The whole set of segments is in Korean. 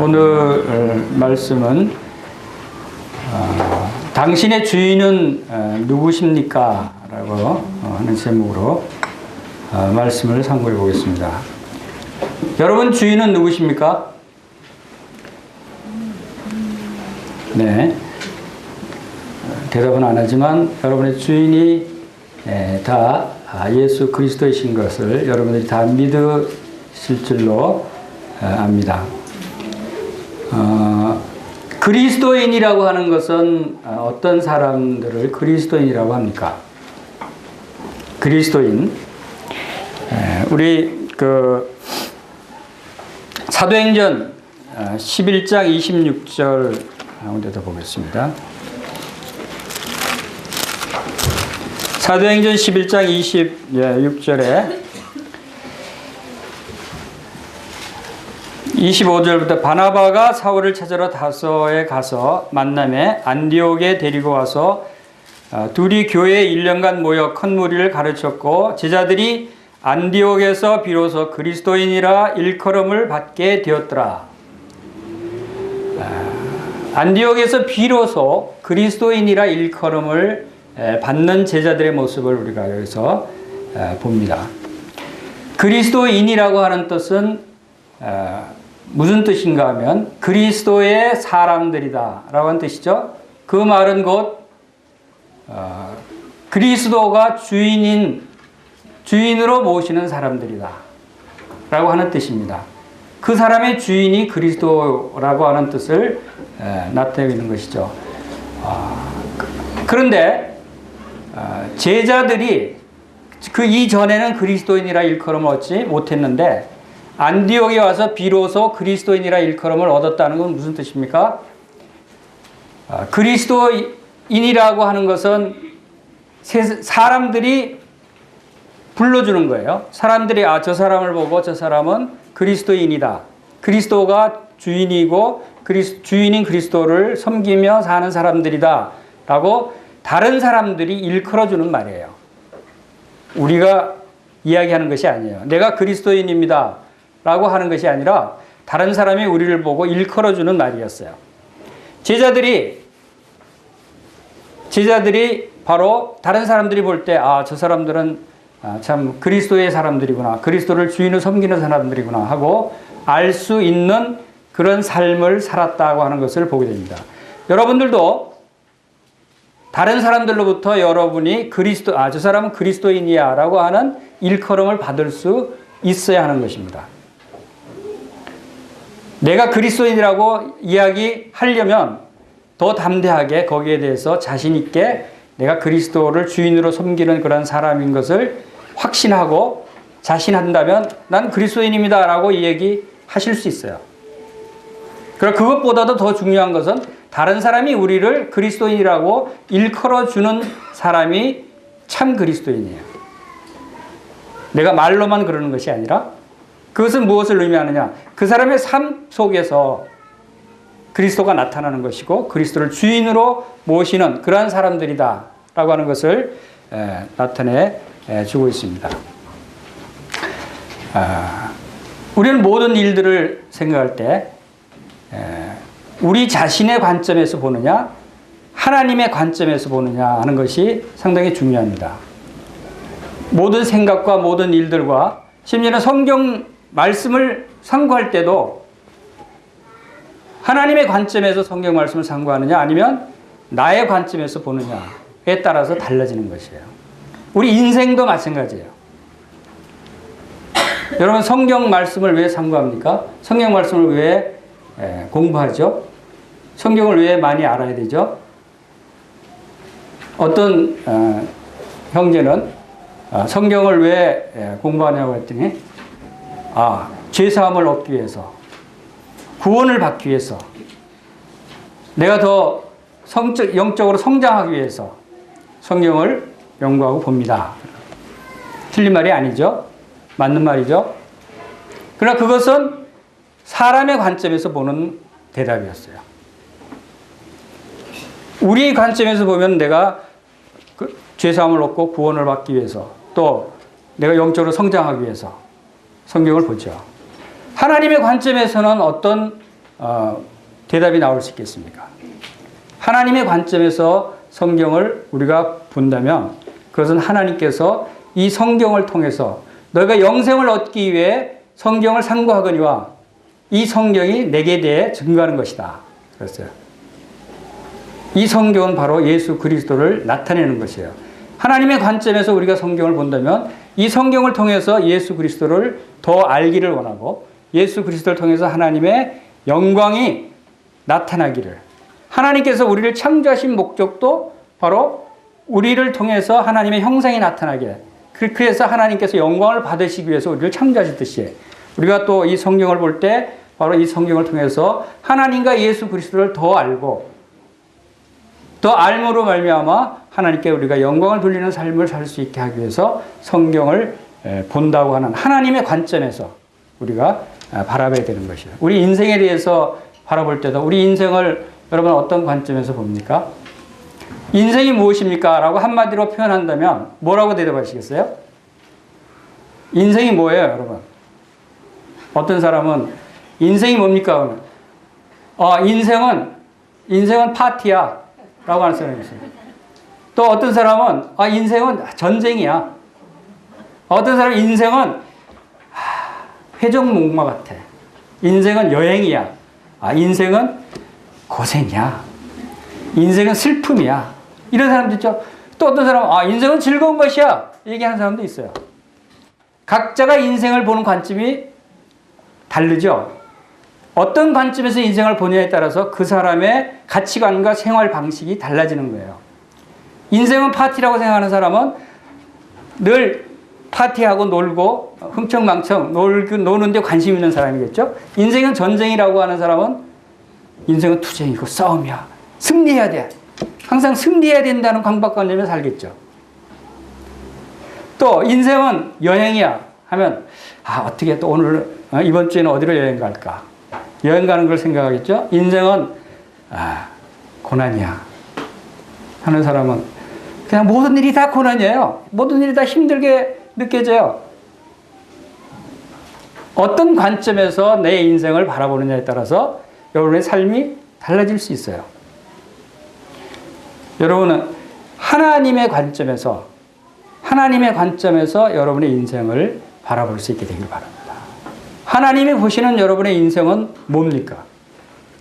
오늘 말씀은 당신의 주인은 누구십니까? 라고 하는 제목으로 말씀을 상고해 보겠습니다. 여러분 주인은 누구십니까? 네. 대답은 안 하지만 여러분의 주인이 다 예수 그리스도이신 것을 여러분들이 다 믿으실 줄로 압니다. 그리스도인이라고 하는 것은 어떤 사람들을 그리스도인이라고 합니까? 그리스도인. 우리 사도행전 11장 26절 가운데도 보겠습니다. 사도행전 11장 26절에 25절부터 바나바가 사울을 찾으러 다소에 가서 만남에 안디옥에 데리고 와서 둘이 교회에 1년간 모여 큰 무리를 가르쳤고 제자들이 안디옥에서 비로소 그리스도인이라 일컬음을 받게 되었더라. 안디옥에서 비로소 그리스도인이라 일컬음을 받는 제자들의 모습을 우리가 여기서 봅니다. 그리스도인이라고 하는 뜻은 무슨 뜻인가 하면 그리스도의 사람들이다 라고 하는 뜻이죠. 그 말은 곧 그리스도가 주인으로 모시는 사람들이다 라고 하는 뜻입니다. 그 사람의 주인이 그리스도라고 하는 뜻을 나타내고 있는 것이죠. 그런데 제자들이 그 이전에는 그리스도인이라 일컬음을 얻지 못했는데 안디옥에 와서 비로소 그리스도인이라 일컬음을 얻었다는 건 무슨 뜻입니까? 그리스도인이라고 하는 것은 사람들이 불러주는 거예요. 사람들이 저 사람을 보고 저 사람은 그리스도인이다. 그리스도가 주인이고 주인인 그리스도를 섬기며 사는 사람들이다 라고 다른 사람들이 일컬어주는 말이에요. 우리가 이야기하는 것이 아니에요. 내가 그리스도인입니다 라고 하는 것이 아니라 다른 사람이 우리를 보고 일컬어주는 말이었어요. 제자들이 바로 다른 사람들이 볼 때 저 사람들은 참 그리스도의 사람들이구나, 그리스도를 주인으로 섬기는 사람들이구나 하고 알 수 있는 그런 삶을 살았다고 하는 것을 보게 됩니다. 여러분들도 다른 사람들로부터 여러분이 저 사람은 그리스도인이야 라고 하는 일컬음을 받을 수 있어야 하는 것입니다. 내가 그리스도인이라고 이야기하려면 더 담대하게 거기에 대해서 자신 있게 내가 그리스도를 주인으로 섬기는 그런 사람인 것을 확신하고 자신한다면 난 그리스도인입니다 라고 얘기하실 수 있어요. 그리고 그것보다도 더 중요한 것은 다른 사람이 우리를 그리스도인이라고 일컬어주는 사람이 참 그리스도인이에요. 내가 말로만 그러는 것이 아니라 그것은 무엇을 의미하느냐? 그 사람의 삶 속에서 그리스도가 나타나는 것이고 그리스도를 주인으로 모시는 그러한 사람들이다 라고 하는 것을 나타내 주고 있습니다. 우리는 모든 일들을 생각할 때 우리 자신의 관점에서 보느냐 하나님의 관점에서 보느냐 하는 것이 상당히 중요합니다. 모든 생각과 모든 일들과 심지어는 성경 말씀을 상고할 때도 하나님의 관점에서 성경 말씀을 상고하느냐 아니면 나의 관점에서 보느냐에 따라서 달라지는 것이에요. 우리 인생도 마찬가지예요. 여러분 성경 말씀을 왜 상고합니까? 성경 말씀을 왜 공부하죠? 성경을 왜 많이 알아야 되죠? 어떤 형제는 성경을 왜 공부하냐고 했더니 죄사함을 얻기 위해서, 구원을 받기 위해서, 내가 더 영적으로 성장하기 위해서 성경을 연구하고 봅니다. 틀린 말이 아니죠. 맞는 말이죠. 그러나 그것은 사람의 관점에서 보는 대답이었어요. 우리의 관점에서 보면 내가 죄사함을 얻고 구원을 받기 위해서 또 내가 영적으로 성장하기 위해서 성경을 보죠. 하나님의 관점에서는 어떤 대답이 나올 수 있겠습니까? 하나님의 관점에서 성경을 우리가 본다면 그것은 하나님께서 이 성경을 통해서 너희가 영생을 얻기 위해 성경을 상고하거니와 이 성경이 내게 대해 증거하는 것이다. 그랬어요. 이 성경은 바로 예수 그리스도를 나타내는 것이에요. 하나님의 관점에서 우리가 성경을 본다면 이 성경을 통해서 예수 그리스도를 더 알기를 원하고 예수 그리스도를 통해서 하나님의 영광이 나타나기를, 하나님께서 우리를 창조하신 목적도 바로 우리를 통해서 하나님의 형상이 나타나게, 그래서 하나님께서 영광을 받으시기 위해서 우리를 창조하셨듯이 우리가 또 이 성경을 볼 때 바로 이 성경을 통해서 하나님과 예수 그리스도를 더 알고 더 알므로 말미암아 하나님께 우리가 영광을 돌리는 삶을 살 수 있게 하기 위해서 성경을 본다고 하는 하나님의 관점에서 우리가 바라봐야 되는 것이에요. 우리 인생에 대해서 바라볼 때도 우리 인생을 여러분 어떤 관점에서 봅니까? 인생이 무엇입니까? 라고 한마디로 표현한다면 뭐라고 대답하시겠어요? 인생이 뭐예요, 여러분? 어떤 사람은 인생이 뭡니까? 인생은 파티야 라고 하는 사람이 있어요. 또 어떤 사람은 인생은 전쟁이야. 어떤 사람은 인생은 회전목마 같아. 인생은 여행이야. 인생은 고생이야. 인생은 슬픔이야. 이런 사람도 있죠. 또 어떤 사람은 인생은 즐거운 것이야. 얘기하는 사람도 있어요. 각자가 인생을 보는 관점이 다르죠. 어떤 관점에서 인생을 보냐에 따라서 그 사람의 가치관과 생활 방식이 달라지는 거예요. 인생은 파티라고 생각하는 사람은 늘 파티하고 놀고 흥청망청 노는데 관심 있는 사람이겠죠. 인생은 전쟁이라고 하는 사람은 인생은 투쟁이고 싸움이야. 승리해야 돼. 항상 승리해야 된다는 강박관념에 살겠죠. 또 인생은 여행이야 하면 어떻게 또 오늘 이번 주에는 어디로 여행 갈까? 여행 가는 걸 생각하겠죠. 인생은 고난이야 하는 사람은 그냥 모든 일이 다 고난이에요. 모든 일이 다 힘들게 느껴져요. 어떤 관점에서 내 인생을 바라보느냐에 따라서 여러분의 삶이 달라질 수 있어요. 여러분은 하나님의 관점에서 여러분의 인생을 바라볼 수 있게 되길 바랍니다. 하나님이 보시는 여러분의 인생은 뭡니까?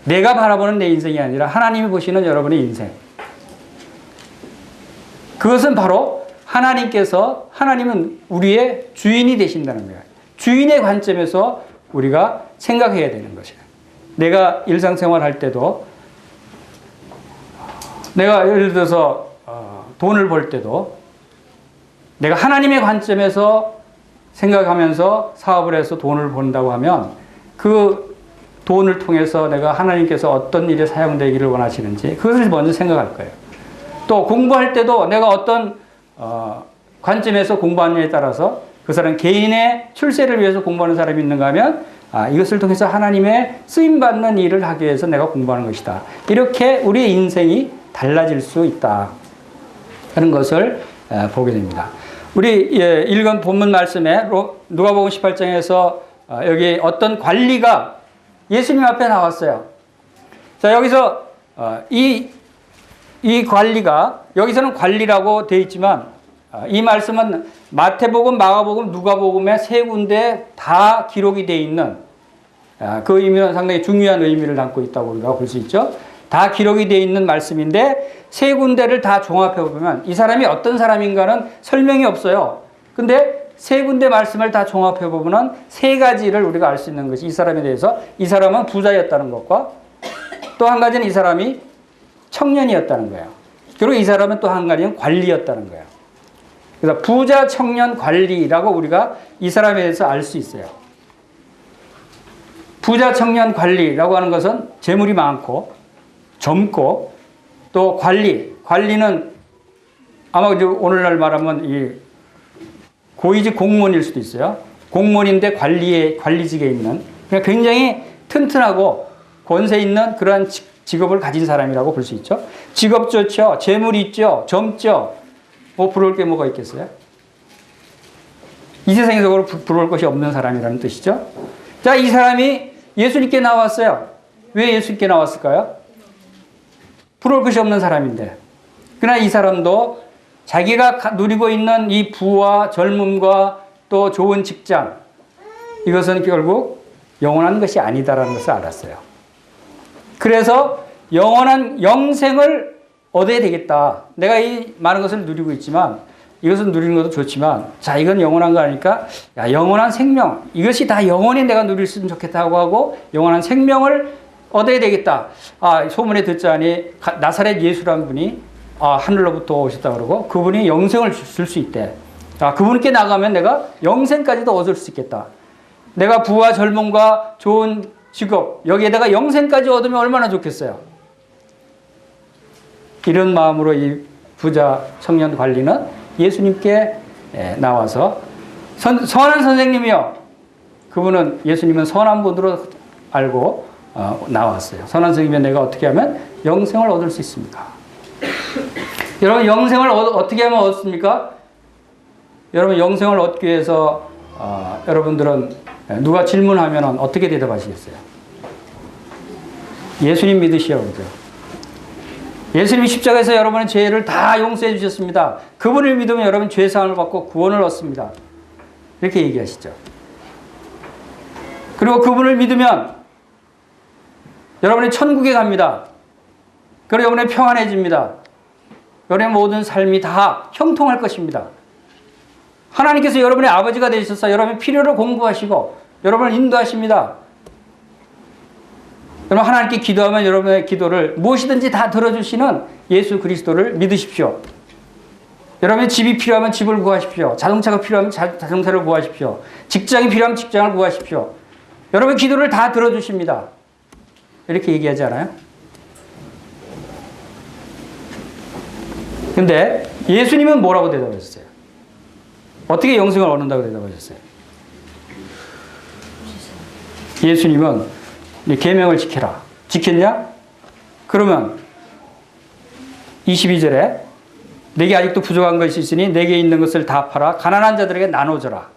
내가 바라보는 내 인생이 아니라 하나님이 보시는 여러분의 인생. 그것은 바로 하나님은 우리의 주인이 되신다는 거예요. 주인의 관점에서 우리가 생각해야 되는 것이에요. 내가 일상생활 할 때도 내가 예를 들어서 돈을 벌 때도 내가 하나님의 관점에서 생각하면서 사업을 해서 돈을 번다고 하면 그 돈을 통해서 내가 하나님께서 어떤 일에 사용되기를 원하시는지 그것을 먼저 생각할 거예요. 또 공부할 때도 내가 어떤 관점에서 공부하느냐에 따라서 그 사람 개인의 출세를 위해서 공부하는 사람이 있는가 하면 이것을 통해서 하나님의 쓰임받는 일을 하기 위해서 내가 공부하는 것이다. 이렇게 우리의 인생이 달라질 수 있다 하는 것을 보게 됩니다. 우리 읽은 본문 말씀에 누가복음 18장에서 여기 어떤 관리가 예수님 앞에 나왔어요. 자, 여기서 이 관리가 여기서는 관리라고 되어 있지만 이 말씀은 마태복음, 마가복음, 누가복음의 세 군데 다 기록이 되어 있는 그 의미는 상당히 중요한 의미를 담고 있다고 우리가 볼 수 있죠. 다 기록이 되어 있는 말씀인데 세 군데를 다 종합해 보면 이 사람이 어떤 사람인가는 설명이 없어요. 근데 세 군데 말씀을 다 종합해 보면 세 가지를 우리가 알 수 있는 것이 이 사람에 대해서 이 사람은 부자였다는 것과 또 한 가지는 이 사람이 청년이었다는 거예요. 그리고 이 사람은 또 한 가지는 관리였다는 거예요. 그래서 부자, 청년, 관리라고 우리가 이 사람에 대해서 알 수 있어요. 부자, 청년, 관리라고 하는 것은 재물이 많고 젊고 또 관리는 아마 오늘날 말하면 이 고위직 공무원일 수도 있어요. 공무원인데 관리직에 있는 그러니까 굉장히 튼튼하고 권세 있는 그러한 직업을 가진 사람이라고 볼 수 있죠. 직업 좋죠. 재물이 있죠. 젊죠. 부러울 게 뭐가 있겠어요? 이 세상에서 부러울 것이 없는 사람이라는 뜻이죠. 자, 이 사람이 예수님께 나왔어요. 왜 예수님께 나왔을까요? 부러울 것이 없는 사람인데. 그러나 이 사람도 자기가 누리고 있는 이 부와 젊음과 또 좋은 직장, 이것은 결국 영원한 것이 아니다라는 것을 알았어요. 그래서 영원한 영생을 얻어야 되겠다. 내가 이 많은 것을 누리고 있지만, 이것을 누리는 것도 좋지만, 자, 이건 영원한 거 아니까, 야, 영원한 생명, 이것이 다 영원히 내가 누릴 수 있으면 좋겠다고 하고, 영원한 생명을 얻어야 되겠다. 아, 소문에 듣자니 나사렛 예수라는 분이 하늘로부터 오셨다 그러고, 그분이 영생을 줄 수 있대. 아, 그분께 나가면 내가 영생까지도 얻을 수 있겠다. 내가 부와 젊음과 좋은 직업, 여기에다가 영생까지 얻으면 얼마나 좋겠어요. 이런 마음으로 이 부자 청년 관리는 예수님께 나와서 선한 선생님이요. 그분은 예수님은 선한 분으로 알고 나왔어요. 선한 선생님이 내가 어떻게 하면 영생을 얻을 수 있습니까? 여러분, 영생을 어떻게 하면 얻습니까? 여러분, 영생을 얻기 위해서 여러분들은 누가 질문하면 어떻게 대답하시겠어요? 예수님 믿으시오, 그죠? 예수님이 십자가에서 여러분의 죄를 다 용서해 주셨습니다. 그분을 믿으면 여러분 죄사함을 받고 구원을 얻습니다. 이렇게 얘기하시죠. 그리고 그분을 믿으면 여러분이 천국에 갑니다. 그리고 여러분의 평안해집니다. 여러분의 모든 삶이 다 형통할 것입니다. 하나님께서 여러분의 아버지가 되셔서 여러분의 필요를 공부하시고 여러분을 인도하십니다. 여러분, 하나님께 기도하면 여러분의 기도를 무엇이든지 다 들어주시는 예수 그리스도를 믿으십시오. 여러분의 집이 필요하면 집을 구하십시오. 자동차가 필요하면 자동차를 구하십시오. 직장이 필요하면 직장을 구하십시오. 여러분의 기도를 다 들어주십니다. 이렇게 얘기하지 않아요? 근데 예수님은 뭐라고 대답하셨어요? 어떻게 영생을 얻는다고 대답하셨어요? 예수님은 계명을 지켜라. 지켰냐? 그러면 22절에 내게 아직도 부족한 것이 있으니 내게 있는 것을 다 팔아 가난한 자들에게 나눠줘라.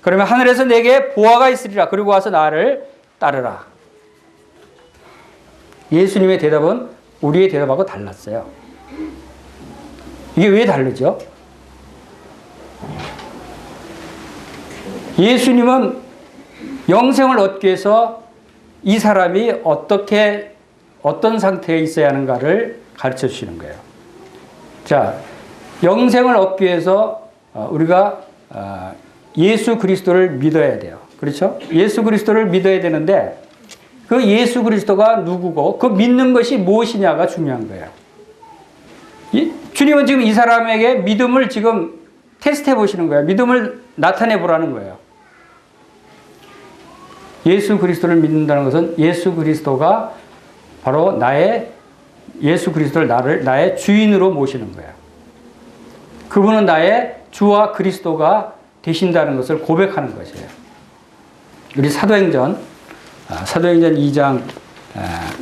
그러면 하늘에서 내게 보화가 있으리라. 그리고 와서 나를 따르라. 예수님의 대답은 우리의 대답하고 달랐어요. 이게 왜 다르죠? 예수님은 영생을 얻기 위해서 이 사람이 어떤 상태에 있어야 하는가를 가르쳐 주시는 거예요. 자, 영생을 얻기 위해서 우리가 예수 그리스도를 믿어야 돼요. 그렇죠? 예수 그리스도를 믿어야 되는데 그 예수 그리스도가 누구고 그 믿는 것이 무엇이냐가 중요한 거예요. 주님은 지금 이 사람에게 믿음을 지금 테스트해 보시는 거예요. 믿음을 나타내 보라는 거예요. 예수 그리스도를 믿는다는 것은 예수 그리스도가 바로 예수 그리스도를 나의 주인으로 모시는 거예요. 그분은 나의 주와 그리스도가 되신다는 것을 고백하는 것이에요. 우리 사도행전 2장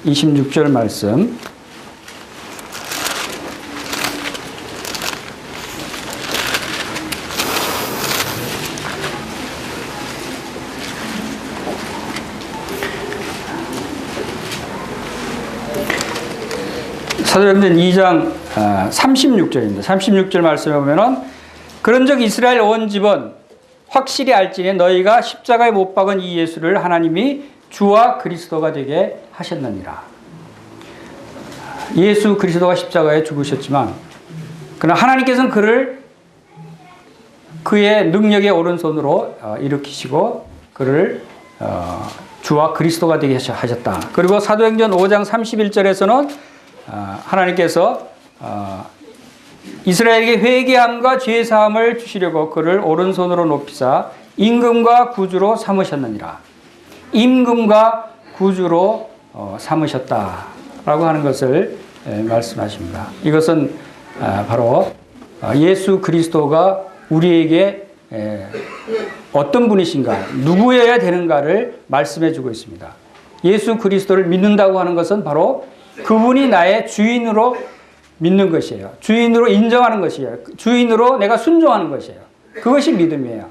26절 말씀. 사도행전 2장 36절입니다. 36절 말씀에 보면은 그런즉 이스라엘 온 집은 확실히 알지니 너희가 십자가에 못 박은 이 예수를 하나님이 주와 그리스도가 되게 하셨느니라. 예수 그리스도가 십자가에 죽으셨지만 그러나 하나님께서는 그를 그의 능력의 오른손으로 일으키시고 그를 주와 그리스도가 되게 하셨다. 그리고 사도행전 5장 31절에서는 하나님께서 이스라엘에게 회개함과 죄사함을 주시려고 그를 오른손으로 높이사 임금과 구주로 삼으셨느니라. 임금과 구주로 삼으셨다라고 하는 것을 말씀하십니다. 이것은 바로 예수 그리스도가 우리에게 어떤 분이신가, 누구여야 되는가를 말씀해 주고 있습니다. 예수 그리스도를 믿는다고 하는 것은 바로 그분이 나의 주인으로 믿는 것이에요. 주인으로 인정하는 것이에요. 주인으로 내가 순종하는 것이에요. 그것이 믿음이에요.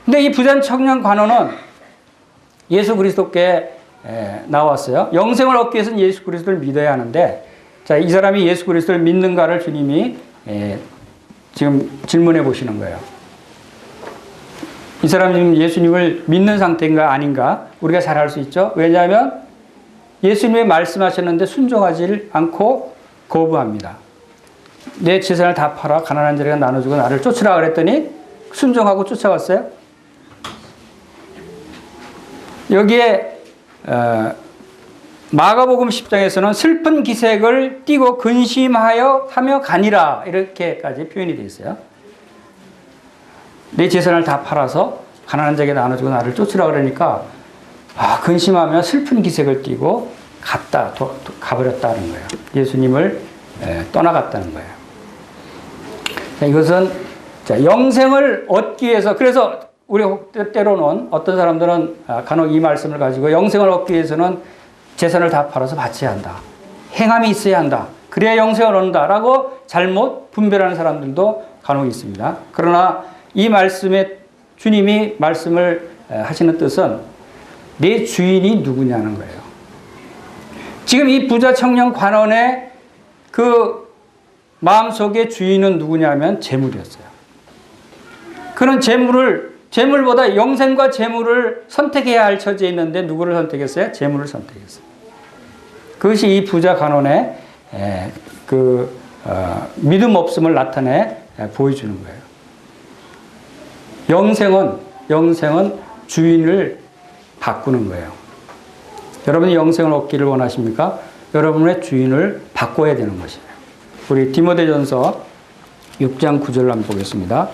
근데 이 부자 청년 관원은 예수 그리스도께 나왔어요. 영생을 얻기 위해서는 예수 그리스도를 믿어야 하는데, 자, 이 사람이 예수 그리스도를 믿는가를 주님이 지금 질문해 보시는 거예요. 이 사람이 지금 예수님을 믿는 상태인가 아닌가 우리가 잘 알 수 있죠. 왜냐하면 예수님이 말씀하셨는데 순종하지 않고 거부합니다. 내 재산을 다 팔아 가난한 자에게 나눠주고 나를 쫓으라 그랬더니 순종하고 쫓아갔어요. 여기에 마가복음 10장에서는 슬픈 기색을 띠고 근심하여 하며 가니라 이렇게까지 표현이 되어 있어요. 내 재산을 다 팔아서 가난한 자에게 나눠주고 나를 쫓으라 그러니까 근심하며 슬픈 기색을 띠고 가버렸다는 거예요. 예수님을 떠나갔다는 거예요. 이것은 영생을 얻기 위해서, 그래서 우리 때로는 어떤 사람들은 간혹 이 말씀을 가지고 영생을 얻기 위해서는 재산을 다 팔아서 바쳐야 한다. 행함이 있어야 한다. 그래야 영생을 얻는다라고 잘못 분별하는 사람들도 간혹 있습니다. 그러나 이 말씀에 주님이 말씀을 하시는 뜻은 내 주인이 누구냐는 거예요. 지금 이 부자 청년 관원의 그 마음속의 주인은 누구냐면 재물이었어요. 그는 재물보다 영생과 재물을 선택해야 할 처지에 있는데 누구를 선택했어요? 재물을 선택했어요. 그것이 이 부자 관원의 믿음 없음을 나타내 보여주는 거예요. 영생은 주인을 바꾸는 거예요. 여러분이 영생을 얻기를 원하십니까? 여러분의 주인을 바꿔야 되는 것이에요. 우리 디모데전서 6장 9절을 한번 보겠습니다.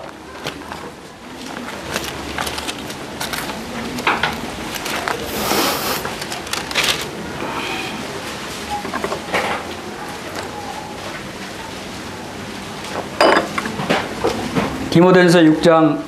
디모데전서 6장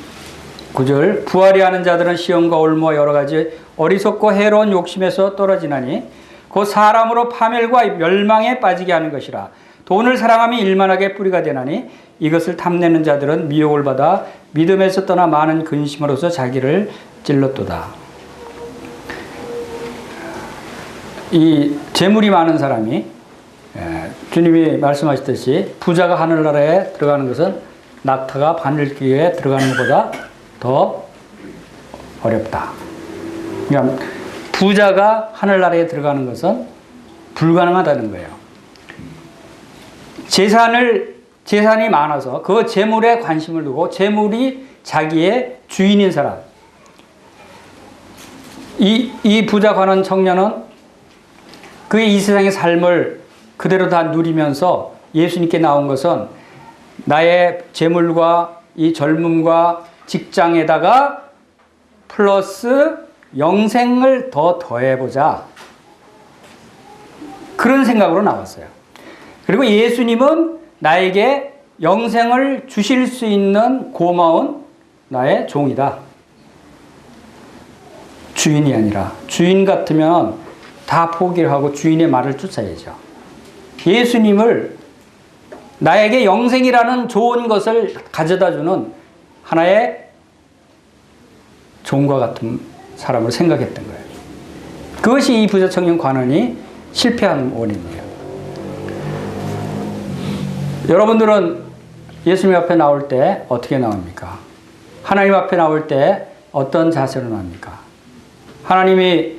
9절 부활이 하는 자들은 시험과 올무와 여러 가지 어리석고 해로운 욕심에서 떨어지나니 곧 사람으로 파멸과 멸망에 빠지게 하는 것이라. 돈을 사랑하며 일만하게 뿌리가 되나니 이것을 탐내는 자들은 미혹을 받아 믿음에서 떠나 많은 근심으로서 자기를 찔렀도다. 이 재물이 많은 사람이 주님이 말씀하셨듯이 부자가 하늘나라에 들어가는 것은 낙타가 바늘귀에 들어가는 것보다 더 어렵다. 그러니까 부자가 하늘나라에 들어가는 것은 불가능하다는 거예요. 재산이 많아서 그 재물에 관심을 두고 재물이 자기의 주인인 사람. 이 부자 관원 청년은 그의 이 세상의 삶을 그대로 다 누리면서 예수님께 나온 것은 나의 재물과 이 젊음과 직장에다가 플러스 영생을 더 더해보자. 그런 생각으로 나왔어요. 그리고 예수님은 나에게 영생을 주실 수 있는 고마운 나의 종이다. 주인이 아니라 주인 같으면 다 포기를 하고 주인의 말을 쫓아야죠. 예수님을 나에게 영생이라는 좋은 것을 가져다주는 하나의 종과 같은 사람을 생각했던 거예요. 그것이 이 부자 청년 관원이 실패한 원인이에요. 여러분들은 예수님 앞에 나올 때 어떻게 나옵니까? 하나님 앞에 나올 때 어떤 자세로 나옵니까? 하나님이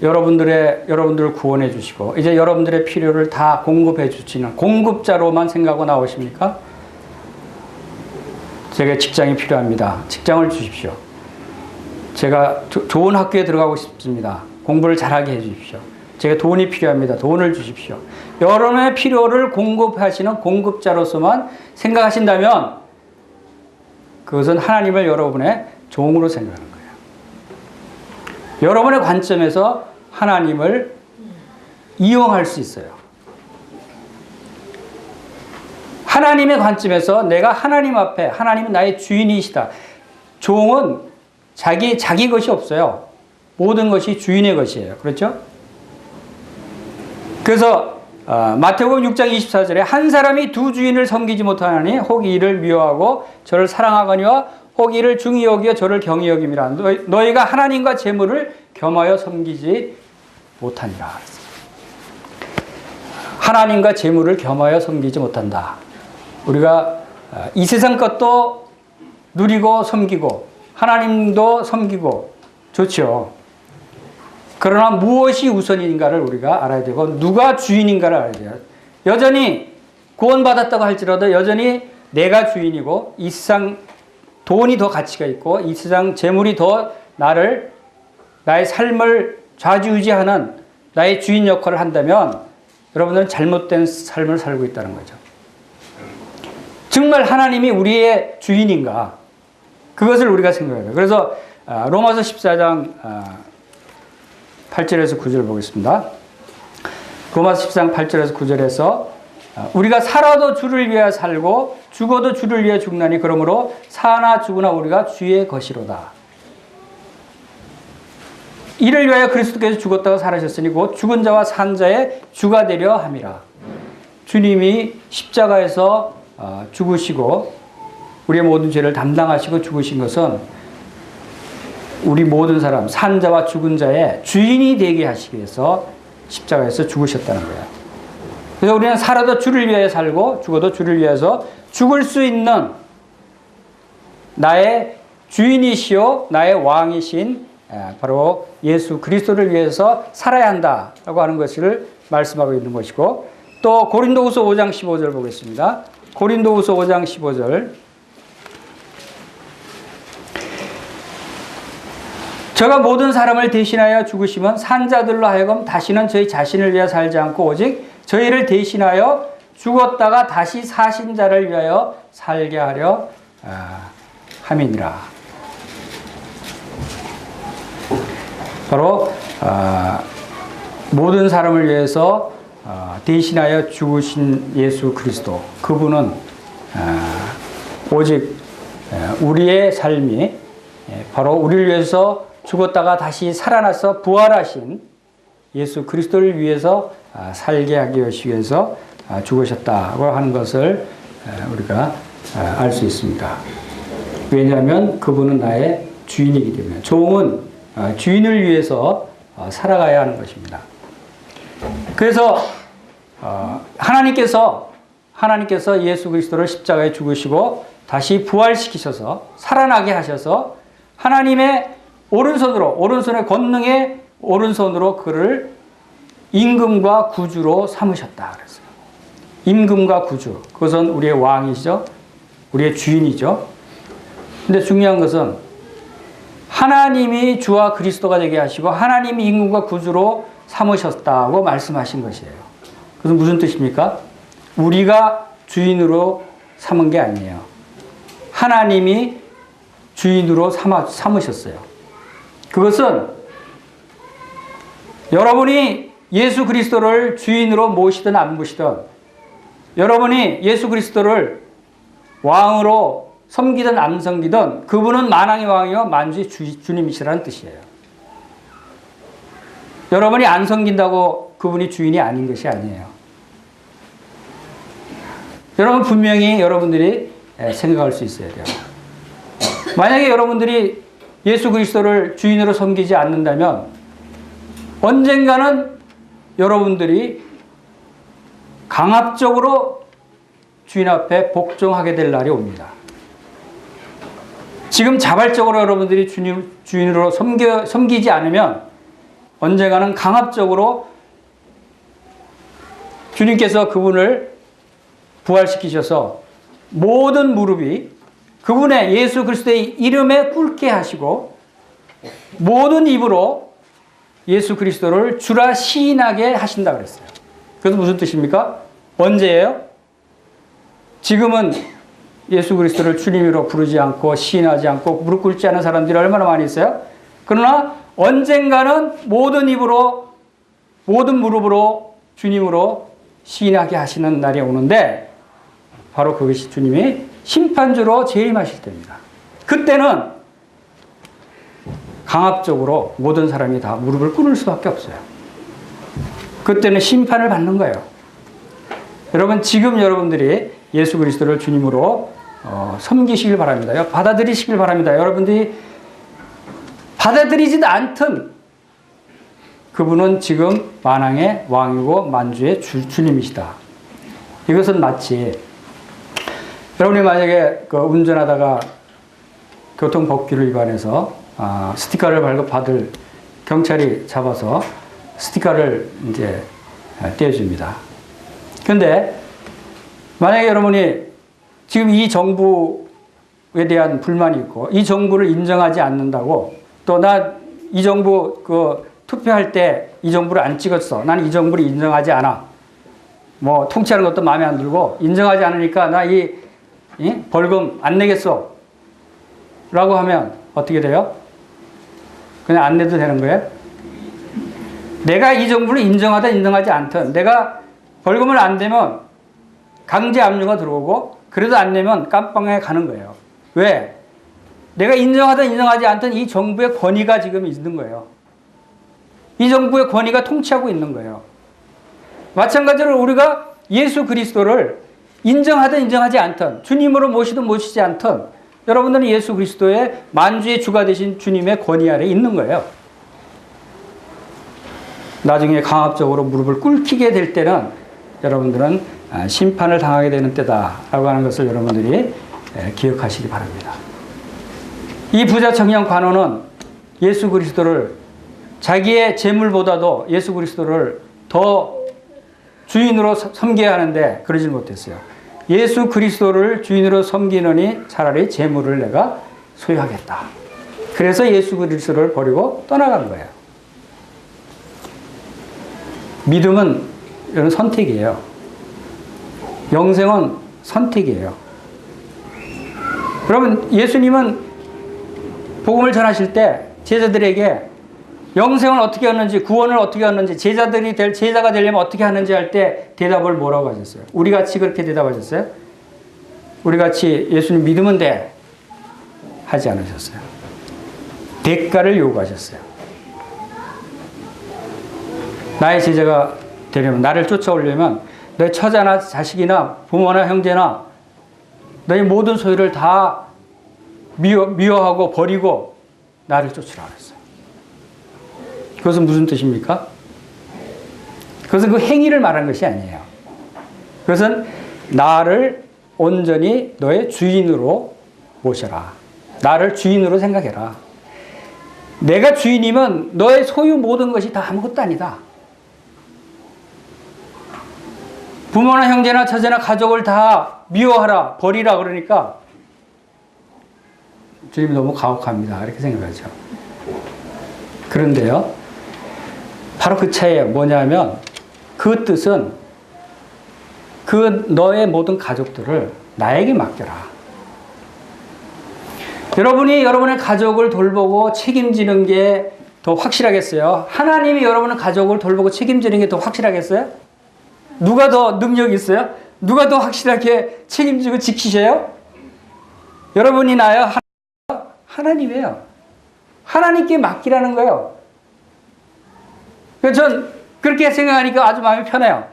여러분들을 구원해 주시고 이제 여러분들의 필요를 다 공급해 주시는 공급자로만 생각하고 나오십니까? 제가 직장이 필요합니다. 직장을 주십시오. 제가 좋은 학교에 들어가고 싶습니다. 공부를 잘하게 해 주십시오. 제가 돈이 필요합니다. 돈을 주십시오. 여러분의 필요를 공급하시는 공급자로서만 생각하신다면 그것은 하나님을 여러분의 종으로 생각하는 거예요. 여러분의 관점에서 하나님을 이용할 수 있어요. 하나님의 관점에서 내가 하나님 앞에 하나님은 나의 주인이시다. 종은 자기 것이 없어요. 모든 것이 주인의 것이에요. 그렇죠? 그래서 마태복음 6장 24절에 한 사람이 두 주인을 섬기지 못하나니 혹 이를 미워하고 저를 사랑하거니와 혹 이를 중히 여기어 저를 경히 여김이라. 너희가 하나님과 재물을 겸하여 섬기지 못하니라. 하나님과 재물을 겸하여 섬기지 못한다. 우리가 이 세상 것도 누리고 섬기고 하나님도 섬기고 좋죠. 그러나 무엇이 우선인가를 우리가 알아야 되고 누가 주인인가를 알아야 돼요. 여전히 구원받았다고 할지라도 여전히 내가 주인이고 이 세상 돈이 더 가치가 있고 이 세상 재물이 더 나의 삶을 좌지우지하는 나의 주인 역할을 한다면 여러분들은 잘못된 삶을 살고 있다는 거죠. 정말 하나님이 우리의 주인인가? 그것을 우리가 생각해야 돼요. 그래서 로마서 14장 8절에서 9절 보겠습니다. 로마서 14장 8절에서 9절에서 우리가 살아도 주를 위하여 살고 죽어도 주를 위하여 죽나니 그러므로 사나 죽으나 우리가 주의 것이로다. 이를 위하여 그리스도께서 죽었다가 살아셨으니 곧 죽은 자와 산 자의 주가 되려 함이라. 주님이 십자가에서 죽으시고 우리의 모든 죄를 담당하시고 죽으신 것은 우리 모든 사람, 산 자와 죽은 자의 주인이 되게 하시기 위해서 십자가에서 죽으셨다는 거예요. 그래서 우리는 살아도 주를 위하여 살고 죽어도 주를 위해서 죽을 수 있는 나의 주인이시요 나의 왕이신 바로 예수 그리스도를 위해서 살아야 한다라고 하는 것을 말씀하고 있는 것이고, 또 고린도후서 5장 15절 보겠습니다. 고린도후서 5장 15절. 저가 모든 사람을 대신하여 죽으시면 산 자들로 하여금 다시는 저희 자신을 위하여 살지 않고 오직 저희를 대신하여 죽었다가 다시 사신 자를 위하여 살게 하려 함이니라. 바로 모든 사람을 위해서 대신하여 죽으신 예수 그리스도, 그분은 오직 우리의 삶이 바로 우리를 위해서 죽었다가 다시 살아나서 부활하신 예수 그리스도를 위해서 살게 하기 위해서 죽으셨다고 하는 것을 우리가 알 수 있습니다. 왜냐하면 그분은 나의 주인이기 때문에. 종은 주인을 위해서 살아가야 하는 것입니다. 그래서 하나님께서 예수 그리스도를 십자가에 죽으시고 다시 부활시키셔서 살아나게 하셔서 하나님의 오른손의 권능의 오른손으로 그를 임금과 구주로 삼으셨다 그랬어요. 임금과 구주, 그것은 우리의 왕이시죠. 우리의 주인이죠. 근데 중요한 것은 하나님이 주와 그리스도가 되게 하시고 하나님이 임금과 구주로 삼으셨다고 말씀하신 것이에요. 그것은 무슨 뜻입니까? 우리가 주인으로 삼은 게 아니에요. 하나님이 주인으로 삼으셨어요. 그것은 여러분이 예수 그리스도를 주인으로 모시든 안 모시든, 여러분이 예수 그리스도를 왕으로 섬기든 안 섬기든 그분은 만왕의 왕이요 만주의 주님이시라는 뜻이에요. 여러분이 안 섬긴다고 그분이 주인이 아닌 것이 아니에요. 여러분 분명히 여러분들이 생각할 수 있어야 돼요. 만약에 여러분들이 예수 그리스도를 주인으로 섬기지 않는다면 언젠가는 여러분들이 강압적으로 주인 앞에 복종하게 될 날이 옵니다. 지금 자발적으로 여러분들이 주인으로 섬기지 않으면 언젠가는 강압적으로 주님께서 그분을 부활시키셔서 모든 무릎이 그분의 예수 그리스도의 이름에 꿇게 하시고 모든 입으로 예수 그리스도를 주라 시인하게 하신다 그랬어요. 그래서 무슨 뜻입니까? 언제예요? 지금은 예수 그리스도를 주님으로 부르지 않고 시인하지 않고 무릎 꿇지 않은 사람들이 얼마나 많이 있어요? 그러나 언젠가는 모든 입으로 모든 무릎으로 주님으로 시인하게 하시는 날이 오는데 바로 그것이 주님이 심판주로 재림하실 때입니다. 그때는 강압적으로 모든 사람이 다 무릎을 꿇을 수밖에 없어요. 그때는 심판을 받는 거예요. 여러분, 지금 여러분들이 예수 그리스도를 주님으로 섬기시길 바랍니다. 받아들이시길 바랍니다. 여러분들이 받아들이지도 않든 그분은 지금 만왕의 왕이고 만주의 주님이시다. 이것은 마치 여러분이 만약에 그 운전하다가 교통법규를 위반해서 스티커를 발급받을 경찰이 잡아서 스티커를 이제 떼어줍니다. 근데 만약에 여러분이 지금 이 정부에 대한 불만이 있고 이 정부를 인정하지 않는다고 또 나 이 정부 투표할 때 이 정부를 안 찍었어. 나는 이 정부를 인정하지 않아. 뭐 통치하는 것도 마음에 안 들고 인정하지 않으니까 나 이 벌금 안 내겠어. 라고 하면 어떻게 돼요? 그냥 안 내도 되는 거예요? 내가 이 정부를 인정하든 인정하지 않든 내가 벌금을 안 내면 강제 압류가 들어오고 그래도 안 내면 깜빵에 가는 거예요. 왜? 내가 인정하든 인정하지 않든 이 정부의 권위가 지금 있는 거예요. 이 정부의 권위가 통치하고 있는 거예요. 마찬가지로 우리가 예수 그리스도를 인정하든 인정하지 않든 주님으로 모시든 모시지 않든 여러분들은 예수 그리스도의 만주의 주가 되신 주님의 권위 아래 있는 거예요. 나중에 강압적으로 무릎을 꿇히게 될 때는 여러분들은 심판을 당하게 되는 때다라고 하는 것을 여러분들이 기억하시기 바랍니다. 이 부자 청년 관원은 예수 그리스도를 자기의 재물보다도 예수 그리스도를 더 주인으로 섬겨야 하는데 그러질 못했어요. 예수 그리스도를 주인으로 섬기느니 차라리 재물을 내가 소유하겠다. 그래서 예수 그리스도를 버리고 떠나간 거예요. 믿음은 이런 선택이에요. 영생은 선택이에요. 여러분, 예수님은 복음을 전하실 때 제자들에게 영생을 어떻게 하는지, 구원을 어떻게 하는지, 제자가 되려면 어떻게 하는지 할 때 대답을 뭐라고 하셨어요? 우리 같이 그렇게 대답하셨어요? 우리 같이 예수님 믿으면 돼. 하지 않으셨어요. 대가를 요구하셨어요. 나의 제자가 되려면, 나를 쫓아오려면 내 처자나 자식이나 부모나 형제나 너의 모든 소유를 다 미워하고 버리고 나를 쫓으라 그랬어요. 그것은 무슨 뜻입니까? 그것은 그 행위를 말하는 것이 아니에요. 그것은 나를 온전히 너의 주인으로 모셔라. 나를 주인으로 생각해라. 내가 주인이면 너의 소유 모든 것이 다 아무것도 아니다. 부모나 형제나 처제나 가족을 다 미워하라, 버리라 그러니까 주님이 너무 가혹합니다. 이렇게 생각하죠. 그런데요, 바로 그 차이에 뭐냐면 그 뜻은 그 너의 모든 가족들을 나에게 맡겨라. 여러분이 여러분의 가족을 돌보고 책임지는 게 더 확실하겠어요? 하나님이 여러분의 가족을 돌보고 책임지는 게 더 확실하겠어요? 누가 더 능력이 있어요? 누가 더 확실하게 책임지고 지키셔요? 여러분이 나요? 하나님이에요. 하나님께 맡기라는 거예요. 그래서 전 그렇게 생각하니까 아주 마음이 편해요.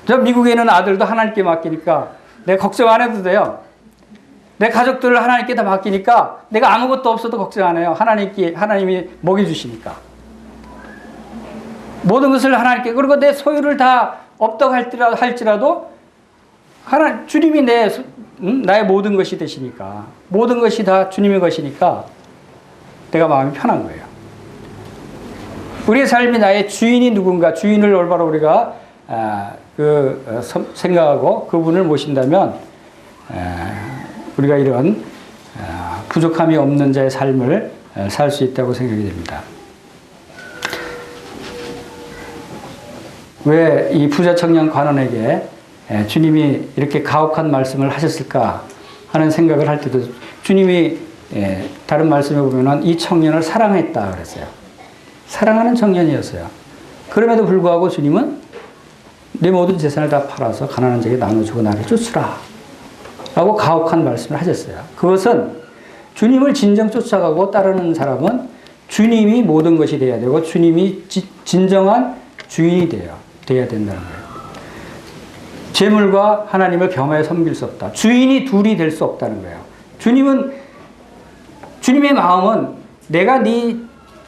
저 미국에 있는 아들도 하나님께 맡기니까 내가 걱정 안 해도 돼요. 내 가족들을 하나님께 다 맡기니까 내가 아무것도 없어도 걱정 안 해요. 하나님이 먹여주시니까. 모든 것을 하나님께, 그리고 내 소유를 다 없다고 할지라도 주님이 나의 모든 것이 되시니까, 모든 것이 다 주님의 것이니까 내가 마음이 편한 거예요. 우리의 삶이 나의 주인이 누군가, 주인을 올바로 우리가 생각하고 그분을 모신다면 우리가 이런 부족함이 없는 자의 삶을 살 수 있다고 생각이 됩니다. 왜 이 부자 청년 관원에게 주님이 이렇게 가혹한 말씀을 하셨을까 하는 생각을 할 때도 주님이 다른 말씀에 보면은 이 청년을 사랑했다 그랬어요. 사랑하는 청년이었어요. 그럼에도 불구하고 주님은 내 모든 재산을 다 팔아서 가난한 자에게 나눠주고 나를 쫓으라 라고 가혹한 말씀을 하셨어요. 그것은 주님을 진정 쫓아가고 따르는 사람은 주님이 모든 것이 돼야 되고 주님이 진정한 주인이 돼야 된다는 거예요. 재물과 하나님을 겸하여 섬길 수 없다. 주인이 둘이 될 수 없다는 거예요. 주님의 마음은 내가 네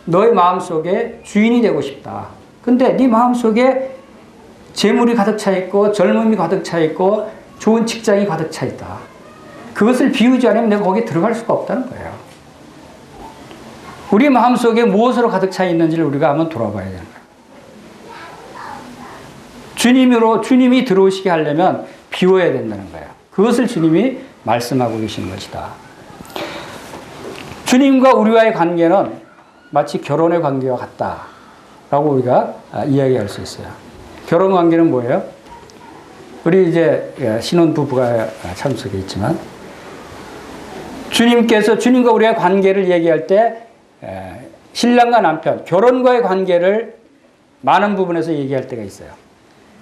너의 마음속에 주인이 되고 싶다. 근데 네 마음속에 재물이 가득 차 있고 젊음이 가득 차 있고 좋은 직장이 가득 차 있다. 그것을 비우지 않으면 내가 거기에 들어갈 수가 없다는 거예요. 우리 마음속에 무엇으로 가득 차 있는지를 우리가 한번 돌아봐야 되는 거예요. 주님이 들어오시게 하려면 비워야 된다는 거예요. 그것을 주님이 말씀하고 계시는 것이다. 주님과 우리와의 관계는 마치 결혼의 관계와 같다라고 우리가 이야기할 수 있어요. 결혼 관계는 뭐예요? 우리 이제 신혼부부가 참석해 있지만 주님과 우리의 관계를 얘기할 때 신랑과 남편, 결혼과의 관계를 많은 부분에서 얘기할 때가 있어요.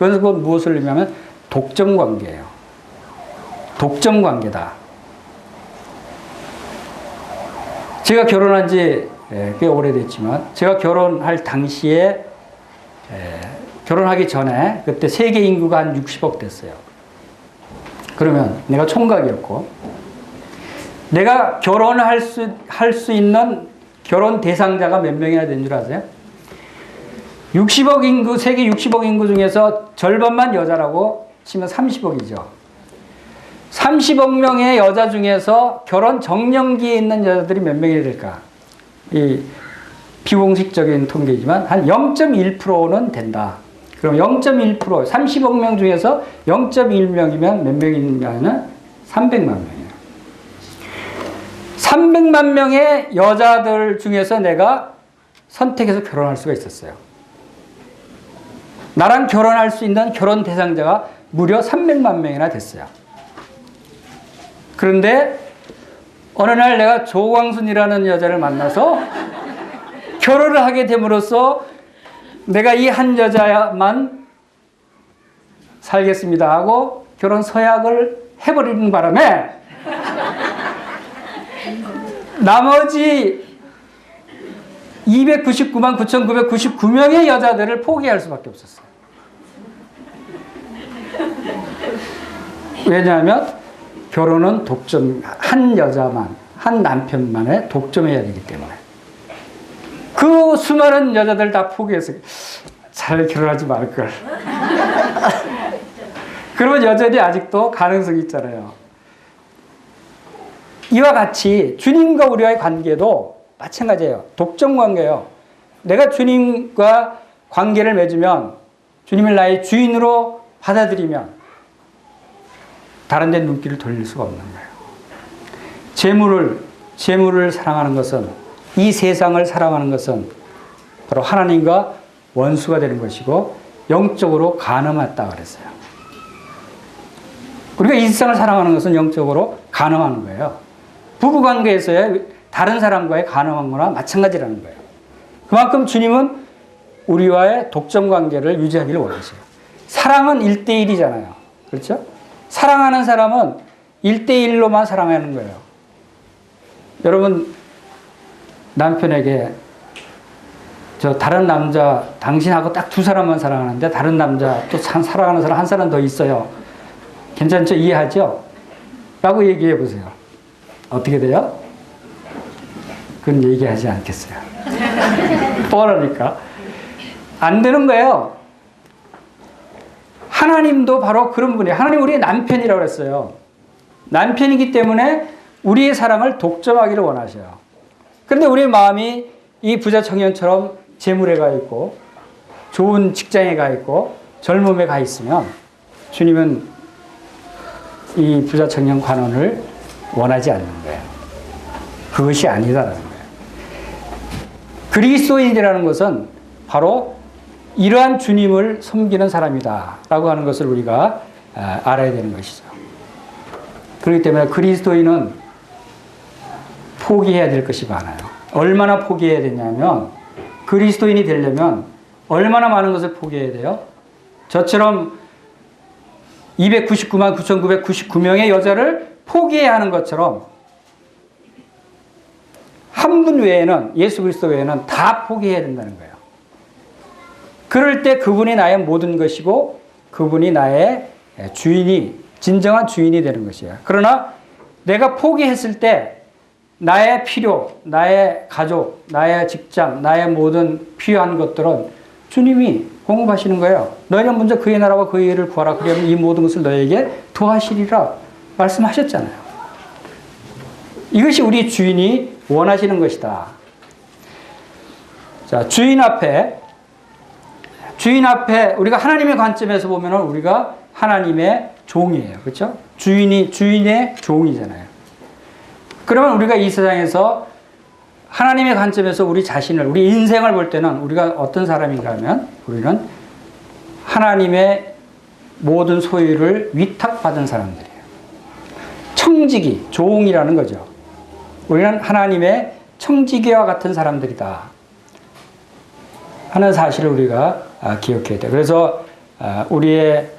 그건 무엇을 의미하면 독점 관계예요. 독점 관계다. 제가 결혼한 지 꽤 오래됐지만 제가 결혼할 당시에 결혼하기 전에 그때 세계 인구가 한 60억 됐어요. 그러면 내가 총각이었고 내가 결혼할 수 있는 결혼 대상자가 몇 명이나 된 줄 아세요? 60억 인구, 세계 60억 인구 중에서 절반만 여자라고 치면 30억이죠. 30억 명의 여자 중에서 결혼 정년기에 있는 여자들이 몇 명이 될까? 이 비공식적인 통계이지만 한 0.1%는 된다. 그럼 0.1%, 30억 명 중에서 0.1명이면 몇 명이냐면 300만 명이에요. 300만 명의 여자들 중에서 내가 선택해서 결혼할 수가 있었어요. 나랑 결혼할 수 있는 결혼 대상자가 무려 300만 명이나 됐어요. 그런데 어느 날 내가 조광순이라는 여자를 만나서 결혼을 하게 됨으로써 내가 이 한 여자만 살겠습니다 하고 결혼 서약을 해버리는 바람에 나머지 299만 9,999명의 여자들을 포기할 수밖에 없었어요. 왜냐하면 결혼은 독점, 한 여자만, 한 남편만의 독점해야 되기 때문에. 그 수많은 여자들 다 포기해서 잘 결혼하지 말걸. 그러면 여전히 아직도 가능성이 있잖아요. 이와 같이 주님과 우리와의 관계도 마찬가지예요. 독점 관계예요. 내가 주님과 관계를 맺으면 주님을 나의 주인으로 받아들이면 다른 데 눈길을 돌릴 수가 없는 거예요. 재물을 사랑하는 것은, 이 세상을 사랑하는 것은 바로 하나님과 원수가 되는 것이고 영적으로 간음했다 그랬어요. 우리가 이 세상을 사랑하는 것은 영적으로 간음하는 거예요. 부부관계에서의 다른 사람과의 간음한 거나 마찬가지라는 거예요. 그만큼 주님은 우리와의 독점 관계를 유지하기를 원하세요. 사랑은 1대1이잖아요. 그렇죠? 사랑하는 사람은 1대1로만 사랑하는 거예요. 여러분, 남편에게 저 다른 남자, 당신하고 딱 두 사람만 사랑하는데 다른 남자 또 사랑하는 사람 한 사람 더 있어요. 괜찮죠? 이해하죠? 라고 얘기해 보세요. 어떻게 돼요? 그건 얘기하지 않겠어요. 뻔하니까. 안 되는 거예요. 하나님도 바로 그런 분이에요. 하나님 우리의 남편이라고 그랬어요. 남편이기 때문에 우리의 사랑을 독점하기를 원하셔요. 그런데 우리의 마음이 이 부자 청년처럼 재물에 가 있고 좋은 직장에 가 있고 젊음에 가 있으면 주님은 이 부자 청년 관원을 원하지 않는 거예요. 그것이 아니다라는 거예요. 그리스도인이라는 것은 바로 이러한 주님을 섬기는 사람이다 라고 하는 것을 우리가 알아야 되는 것이죠. 그렇기 때문에 그리스도인은 포기해야 될 것이 많아요. 얼마나 포기해야 되냐면 그리스도인이 되려면 얼마나 많은 것을 포기해야 돼요? 저처럼 299만 9,999명의 여자를 포기해야 하는 것처럼 한 분 외에는, 예수 그리스도 외에는 다 포기해야 된다는 거예요. 그럴 때 그분이 나의 모든 것이고 그분이 나의 주인이, 진정한 주인이 되는 것이에요. 그러나 내가 포기했을 때 나의 필요, 나의 가족, 나의 직장, 나의 모든 필요한 것들은 주님이 공급하시는 거예요. 너희는 먼저 그의 나라와 그의 의를 구하라. 그러면 이 모든 것을 너에게 더하시리라 말씀하셨잖아요. 이것이 우리 주인이 원하시는 것이다. 자, 주인 앞에 우리가 하나님의 관점에서 보면 우리가 하나님의 종이에요. 그렇죠? 주인의 종이잖아요. 그러면 우리가 이 세상에서 하나님의 관점에서 우리 자신을, 우리 인생을 볼 때는 우리가 어떤 사람인가 하면 우리는 하나님의 모든 소유를 위탁받은 사람들이에요. 청지기, 종이라는 거죠. 우리는 하나님의 청지기와 같은 사람들이다 하는 사실을 우리가 기억해야 돼요. 그래서 우리의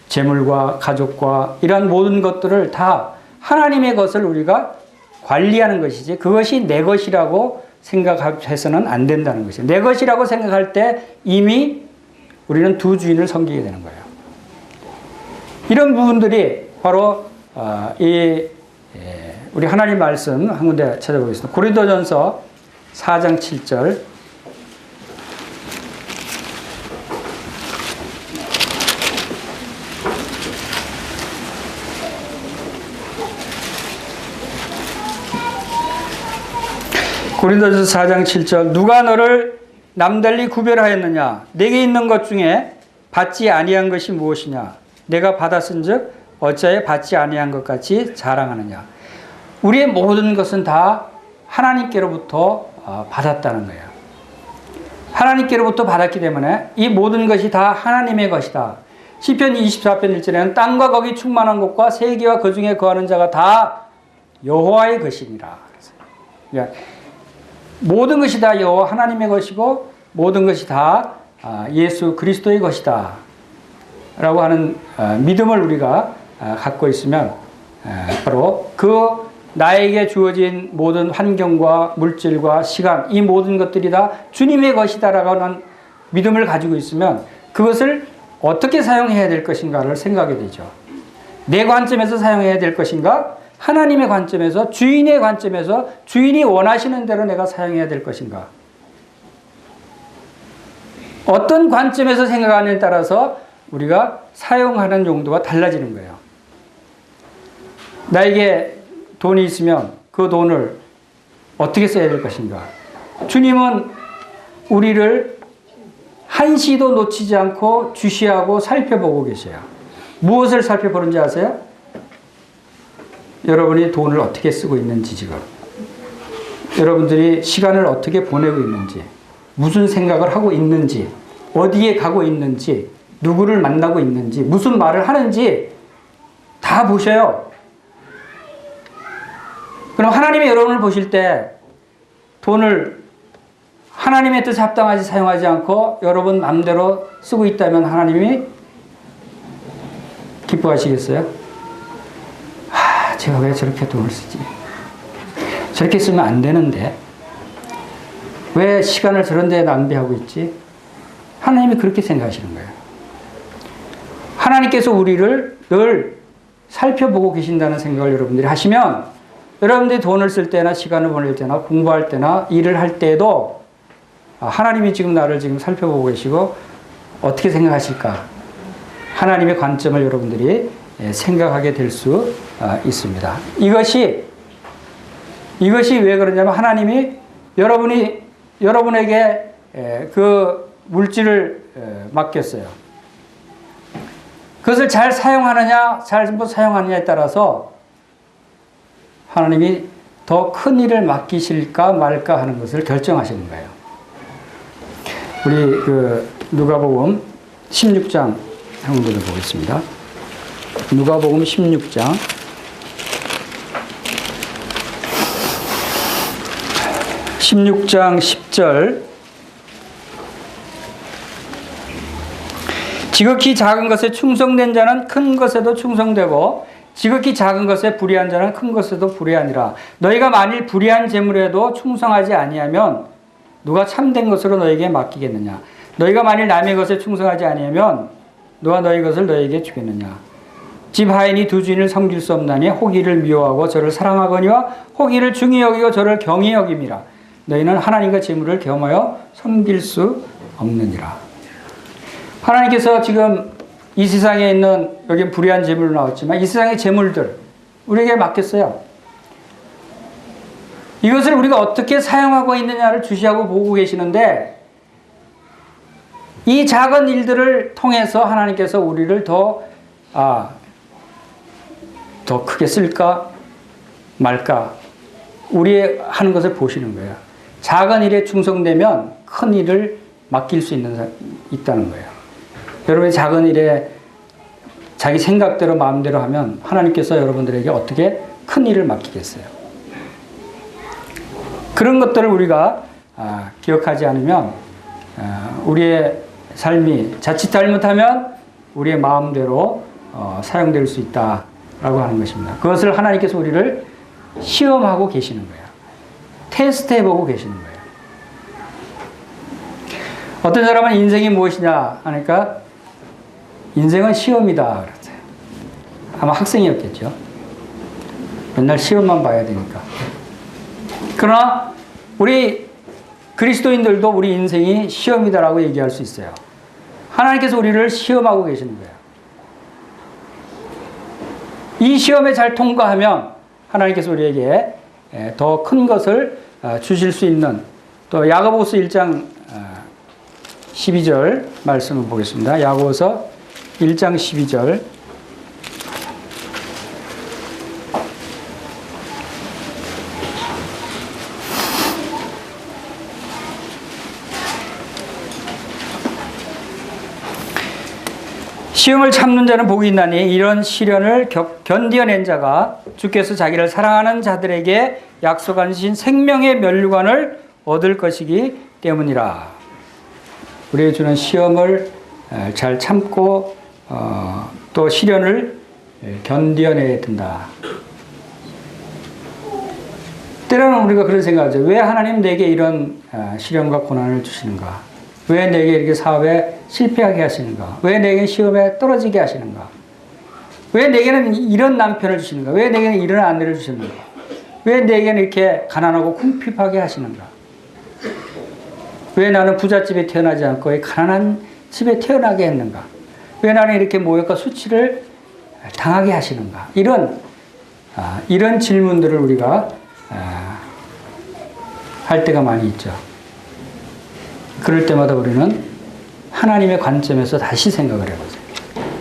재물과 가족과 이런 모든 것들을 다 하나님의 것을 우리가 관리하는 것이지 그것이 내 것이라고 생각해서는 안 된다는 것이에요. 내 것이라고 생각할 때 이미 우리는 두 주인을 섬기게 되는 거예요. 이런 부분들이 바로 우리 하나님 말씀 한 군데 찾아보겠습니다. 고린도전서 4장 7절. 고린도전서 4장 7절. 누가 너를 남달리 구별하였느냐? 내게 있는 것 중에 받지 아니한 것이 무엇이냐? 내가 받았은즉 어찌하여 받지 아니한 것 같이 자랑하느냐? 우리의 모든 것은 다 하나님께로부터 받았다는 거예요. 하나님께로부터 받았기 때문에 이 모든 것이 다 하나님의 것이다. 시편 24편 1절에는 땅과 거기 충만한 곳과 세계와 그 중에 거하는 자가 다 여호와의 것이니라. 그러니까 모든 것이 다 여호와 하나님의 것이고 모든 것이 다 예수 그리스도의 것이다 라고 하는 믿음을 우리가 갖고 있으면 바로 그 나에게 주어진 모든 환경과 물질과 시간 이 모든 것들이 다 주님의 것이다 라고 하는 믿음을 가지고 있으면 그것을 어떻게 사용해야 될 것인가를 생각하게 되죠. 내 관점에서 사용해야 될 것인가? 하나님의 관점에서, 주인의 관점에서 주인이 원하시는 대로 내가 사용해야 될 것인가? 어떤 관점에서 생각하느냐에 따라서 우리가 사용하는 용도가 달라지는 거예요. 나에게 돈이 있으면 그 돈을 어떻게 써야 될 것인가? 주님은 우리를 한시도 놓치지 않고 주시하고 살펴보고 계셔요. 무엇을 살펴보는지 아세요? 여러분이 돈을 어떻게 쓰고 있는지 지금. 여러분들이 시간을 어떻게 보내고 있는지. 무슨 생각을 하고 있는지. 어디에 가고 있는지. 누구를 만나고 있는지. 무슨 말을 하는지 다 보셔요. 그럼 하나님이 여러분을 보실 때 돈을 하나님의 뜻에 합당하지 사용하지 않고 여러분 마음대로 쓰고 있다면 하나님이 기뻐하시겠어요? 제가 왜 저렇게 돈을 쓰지? 저렇게 쓰면 안 되는데 왜 시간을 저런 데에 낭비하고 있지? 하나님이 그렇게 생각하시는 거예요. 하나님께서 우리를 늘 살펴보고 계신다는 생각을 여러분들이 하시면 여러분들이 돈을 쓸 때나 시간을 보낼 때나 공부할 때나 일을 할 때에도 하나님이 지금 나를 지금 살펴보고 계시고 어떻게 생각하실까? 하나님의 관점을 여러분들이 생각하게 될 수 있습니다. 이것이 왜 그러냐면 하나님이 여러분에게 그 물질을 맡겼어요. 그것을 잘 사용하느냐, 잘못 사용하느냐에 따라서 하나님이 더 큰 일을 맡기실까 말까 하는 것을 결정하시는 거예요. 우리 누가복음 16장 한번 보겠습니다. 누가복음 16장 10절. 지극히 작은 것에 충성된 자는 큰 것에도 충성되고 지극히 작은 것에 불의한 자는 큰 것에도 불의하니라. 너희가 만일 불의한 재물에도 충성하지 아니하면 누가 참된 것으로 너에게 맡기겠느냐? 너희가 만일 남의 것에 충성하지 아니하면 누가 너희 것을 너에게 주겠느냐? 집 하인이 두 주인을 섬길 수 없나니 호기를 미워하고 저를 사랑하거니와 호기를 중히 여기고 저를 경히 여김이라. 너희는 하나님과 재물을 겸하여 섬길 수 없느니라. 하나님께서 지금 이 세상에 있는, 여기 불의한 재물로 나왔지만 이 세상의 재물들 우리에게 맡겼어요. 이것을 우리가 어떻게 사용하고 있느냐를 주시하고 보고 계시는데, 이 작은 일들을 통해서 하나님께서 우리를 더 크게 쓸까 말까 우리의 하는 것을 보시는 거예요. 작은 일에 충성되면 큰 일을 맡길 수 있다는 거예요. 여러분이 작은 일에 자기 생각대로 마음대로 하면 하나님께서 여러분들에게 어떻게 큰 일을 맡기겠어요? 그런 것들을 우리가 기억하지 않으면 우리의 삶이 자칫 잘못하면 우리의 마음대로 사용될 수 있다라고 하는 것입니다. 그것을 하나님께서 우리를 시험하고 계시는 거예요. 테스트해보고 계시는 거예요. 어떤 사람은 인생이 무엇이냐 하니까 인생은 시험이다 그랬어요. 아마 학생이었겠죠. 맨날 시험만 봐야 되니까. 그러나 우리 그리스도인들도 우리 인생이 시험이다라고 얘기할 수 있어요. 하나님께서 우리를 시험하고 계시는 거예요. 이 시험에 잘 통과하면 하나님께서 우리에게 더 큰 것을 주실 수 있는, 또 야고보서 1장 12절 말씀을 보겠습니다. 야고보서 1장 12절. 시험을 참는 자는 복이 있나니 이런 시련을 견디어낸 자가 주께서 자기를 사랑하는 자들에게 약속하신 생명의 면류관을 얻을 것이기 때문이라. 우리에게 주는 시험을 잘 참고 또 시련을 견디어내야 된다. 때로는 우리가 그런 생각하죠. 왜 하나님 내게 이런 시련과 고난을 주시는가? 왜 내게 이렇게 사업에 실패하게 하시는가? 왜 내게 시험에 떨어지게 하시는가? 왜 내게는 이런 남편을 주시는가? 왜 내게는 이런 아내를 주시는가? 왜 내게는 이렇게 가난하고 궁핍하게 하시는가? 왜 나는 부잣집에 태어나지 않고 이 가난한 집에 태어나게 했는가? 왜 나는 이렇게 모욕과 수치를 당하게 하시는가? 이런 질문들을 우리가 할 때가 많이 있죠. 그럴 때마다 우리는 하나님의 관점에서 다시 생각을 해보세요.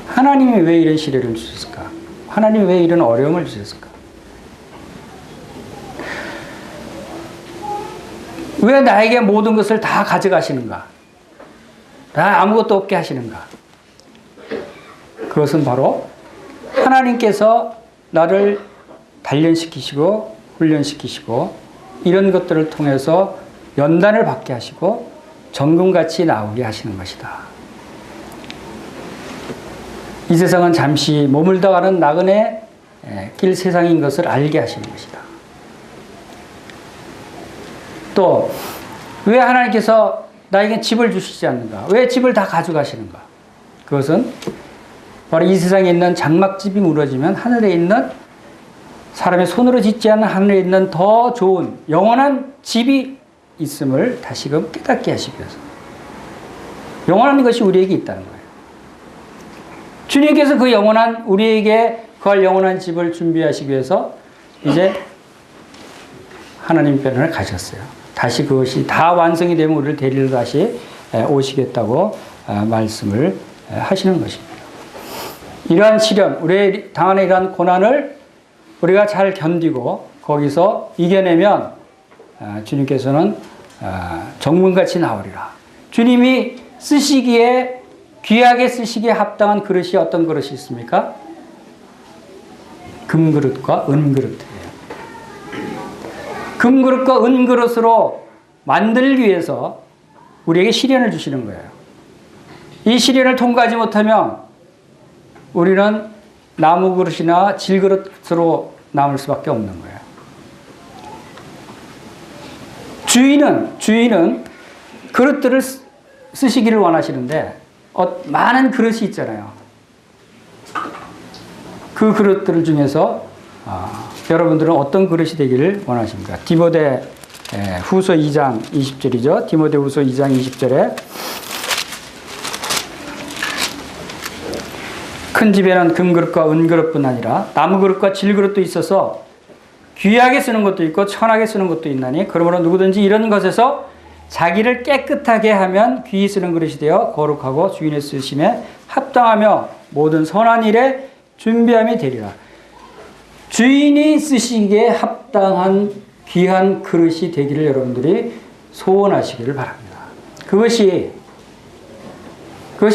하나님이 왜 이런 시련을 주셨을까? 하나님이 왜 이런 어려움을 주셨을까? 왜 나에게 모든 것을 다 가져가시는가? 나 아무것도 없게 하시는가? 그것은 바로 하나님께서 나를 단련시키시고 훈련시키시고 이런 것들을 통해서 연단을 받게 하시고 정금같이 나오게 하시는 것이다. 이 세상은 잠시 머물다가는 나그네 길 세상인 것을 알게 하시는 것이다. 또 왜 하나님께서 나에게 집을 주시지 않는가? 왜 집을 다 가져가시는가? 그것은 바로 이 세상에 있는 장막집이 무너지면 하늘에 있는 사람의 손으로 짓지 않은 하늘에 있는 더 좋은 영원한 집이 있음을 다시금 깨닫게 하시기 위해서. 영원한 것이 우리에게 있다는 거예요. 주님께서 그 영원한, 우리에게 그할 영원한 집을 준비하시기 위해서 이제 하나님 편을 가셨어요. 다시 그것이 다 완성이 되면 우리를 데리러 다시 오시겠다고 말씀을 하시는 것입니다. 이러한 시련, 우리의 당하는 이러한 고난을 우리가 잘 견디고 거기서 이겨내면 주님께서는 정금같이 나오리라. 주님이 쓰시기에, 귀하게 쓰시기에 합당한 그릇이 어떤 그릇이 있습니까? 금그릇과 은그릇이에요. 금그릇과 은그릇으로 만들기 위해서 우리에게 시련을 주시는 거예요. 이 시련을 통과하지 못하면 우리는 나무 그릇이나 질그릇으로 남을 수밖에 없는 거예요. 주인은 그릇들을 쓰시기를 원하시는데 많은 그릇이 있잖아요. 그 그릇들 중에서 여러분들은 어떤 그릇이 되기를 원하십니까? 디모데 후서 2장 20절이죠. 디모데 후서 2장 20절에 큰 집에는 금그릇과 은그릇뿐 아니라 나무그릇과 질그릇도 있어서 귀하게 쓰는 것도 있고 천하게 쓰는 것도 있나니 그러므로 누구든지 이런 것에서 자기를 깨끗하게 하면 귀히 쓰는 그릇이 되어 거룩하고 주인의 쓰심에 합당하며 모든 선한 일에 준비함이 되리라. 주인이 쓰시기에 합당한 귀한 그릇이 되기를 여러분들이 소원하시기를 바랍니다. 그것이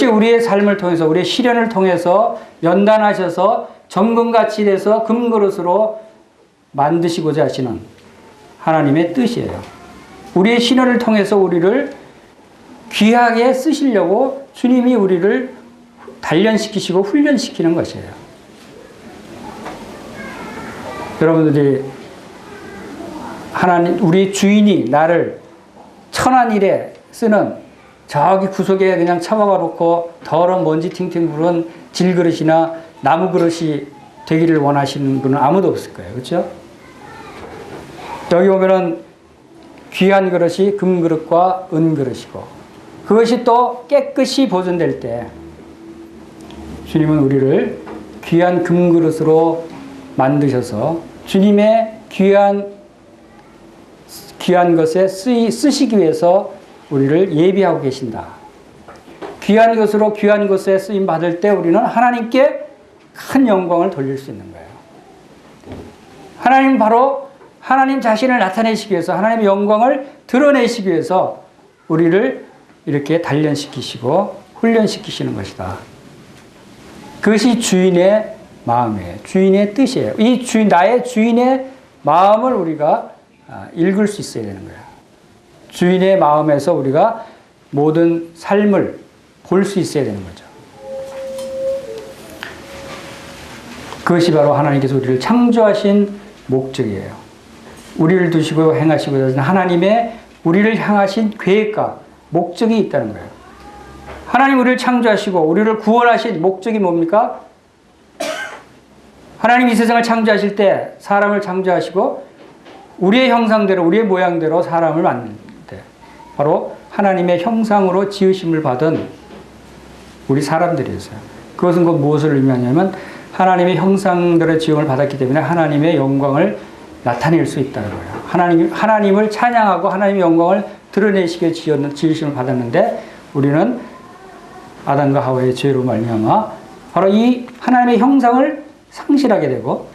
우리의 삶을 통해서 우리의 시련을 통해서 연단하셔서 정금같이 돼서 금그릇으로 만드시고자 하시는 하나님의 뜻이에요. 우리의 시련을 통해서 우리를 귀하게 쓰시려고 주님이 우리를 단련시키시고 훈련시키는 것이에요. 여러분들이 하나님, 우리 주인이 나를 천한 일에 쓰는 저기 구석에 그냥 처박아 놓고 더러운 먼지 팅팅 부른 질그릇이나 나무 그릇이 되기를 원하시는 분은 아무도 없을 거예요. 그렇죠? 여기 보면은 귀한 그릇이 금그릇과 은그릇이고 그것이 또 깨끗이 보존될 때 주님은 우리를 귀한 금그릇으로 만드셔서 주님의 귀한 것에 쓰시기 위해서 우리를 예비하고 계신다. 귀한 것으로 귀한 것에 쓰임 받을 때 우리는 하나님께 큰 영광을 돌릴 수 있는 거예요. 하나님 바로 하나님 자신을 나타내시기 위해서 하나님의 영광을 드러내시기 위해서 우리를 이렇게 단련시키시고 훈련시키시는 것이다. 그것이 주인의 마음이에요. 주인의 뜻이에요. 나의 주인의 마음을 우리가 읽을 수 있어야 되는 거예요. 주인의 마음에서 우리가 모든 삶을 볼 수 있어야 되는 거죠. 그것이 바로 하나님께서 우리를 창조하신 목적이에요. 우리를 두시고 행하시고 하신 하나님의 우리를 향하신 계획과 목적이 있다는 거예요. 하나님 우리를 창조하시고 우리를 구원하신 목적이 뭡니까? 하나님 이 세상을 창조하실 때 사람을 창조하시고 우리의 형상대로 우리의 모양대로 사람을 만들 때 바로 하나님의 형상으로 지으심을 받은 우리 사람들이었어요. 그것은 무엇을 의미하냐면 하나님의 형상대로 지음을 받았기 때문에 하나님의 영광을 나타낼 수 있다는 거예요. 하나님을 찬양하고 하나님의 영광을 드러내시게 지으심을 받았는데 우리는 아담과 하와의 죄로 말미암아 바로 이 하나님의 형상을 상실하게 되고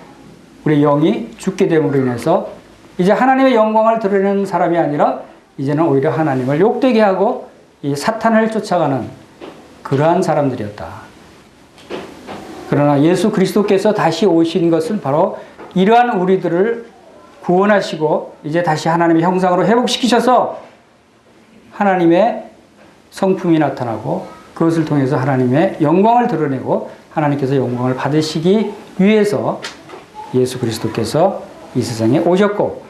우리 영이 죽게 됨으로 인해서 이제 하나님의 영광을 드러내는 사람이 아니라 이제는 오히려 하나님을 욕되게 하고 이 사탄을 쫓아가는 그러한 사람들이었다. 그러나 예수 그리스도께서 다시 오신 것은 바로 이러한 우리들을 구원하시고 이제 다시 하나님의 형상으로 회복시키셔서 하나님의 성품이 나타나고 그것을 통해서 하나님의 영광을 드러내고 하나님께서 영광을 받으시기 위해서 예수 그리스도께서 이 세상에 오셨고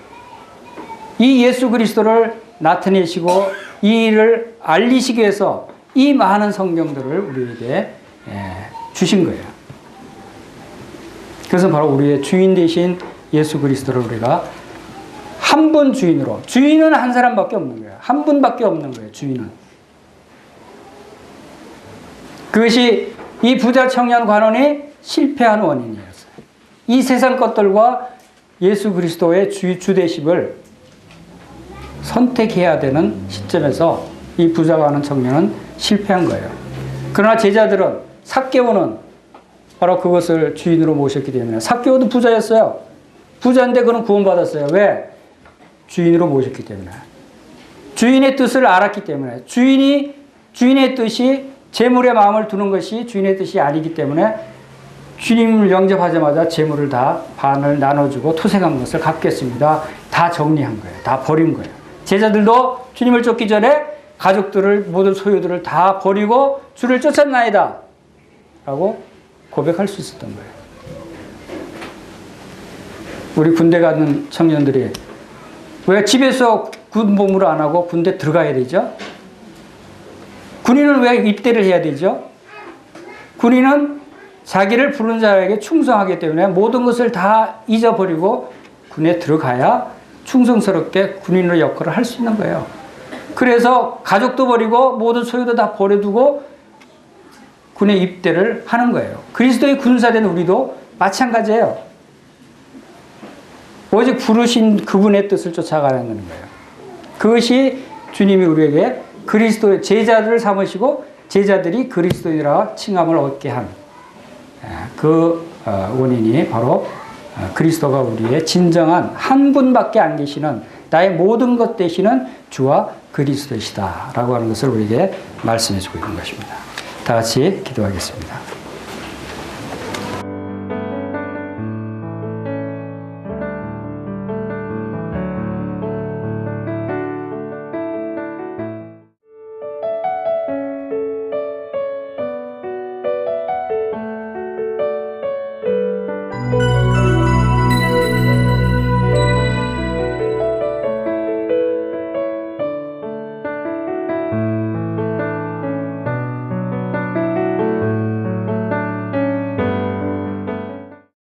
이 예수 그리스도를 나타내시고 이 일을 알리시기 위해서 이 많은 성경들을 우리에게 주신 거예요. 그래서 바로 우리의 주인 되신 예수 그리스도를 우리가 한 분 주인으로, 주인은 한 사람밖에 없는 거예요. 한 분밖에 없는 거예요. 주인은. 그것이 이 부자 청년 관원이 실패한 원인이었어요. 이 세상 것들과 예수 그리스도의 주되심을 선택해야 되는 시점에서 이 부자 관원 청년은 실패한 거예요. 그러나 제자들은 삭개오는 바로 그것을 주인으로 모셨기 때문에 삭개오도 부자였어요. 부자인데 그는 구원받았어요. 왜? 주인으로 모셨기 때문에. 주인의 뜻을 알았기 때문에. 주인의 뜻이 재물의 마음을 두는 것이 주인의 뜻이 아니기 때문에 주님을 영접하자마자 재물을 다 반을 나눠주고 토색한 것을 갚겠습니다. 다 정리한 거예요. 다 버린 거예요. 제자들도 주님을 쫓기 전에 가족들을 모든 소유들을 다 버리고 주를 쫓았나이다 라고 고백할 수 있었던 거예요. 우리 군대 가는 청년들이 왜 집에서 군복무를 안 하고 군대 들어가야 되죠? 군인은 왜 입대를 해야 되죠? 군인은 자기를 부른 자에게 충성하기 때문에 모든 것을 다 잊어버리고 군에 들어가야 충성스럽게 군인의 역할을 할 수 있는 거예요. 그래서 가족도 버리고 모든 소유도 다 버려두고 군에 입대를 하는 거예요. 그리스도의 군사된 우리도 마찬가지예요. 오직 부르신 그분의 뜻을 쫓아가는 거예요. 그것이 주님이 우리에게 그리스도의 제자들을 삼으시고 제자들이 그리스도인이라 칭함을 얻게 한 그 원인이 바로 그리스도가 우리의 진정한 한 분밖에 안 계시는 나의 모든 것 되시는 주와 그리스도이시다라고 하는 것을 우리에게 말씀해 주고 있는 것입니다. 다 같이 기도하겠습니다.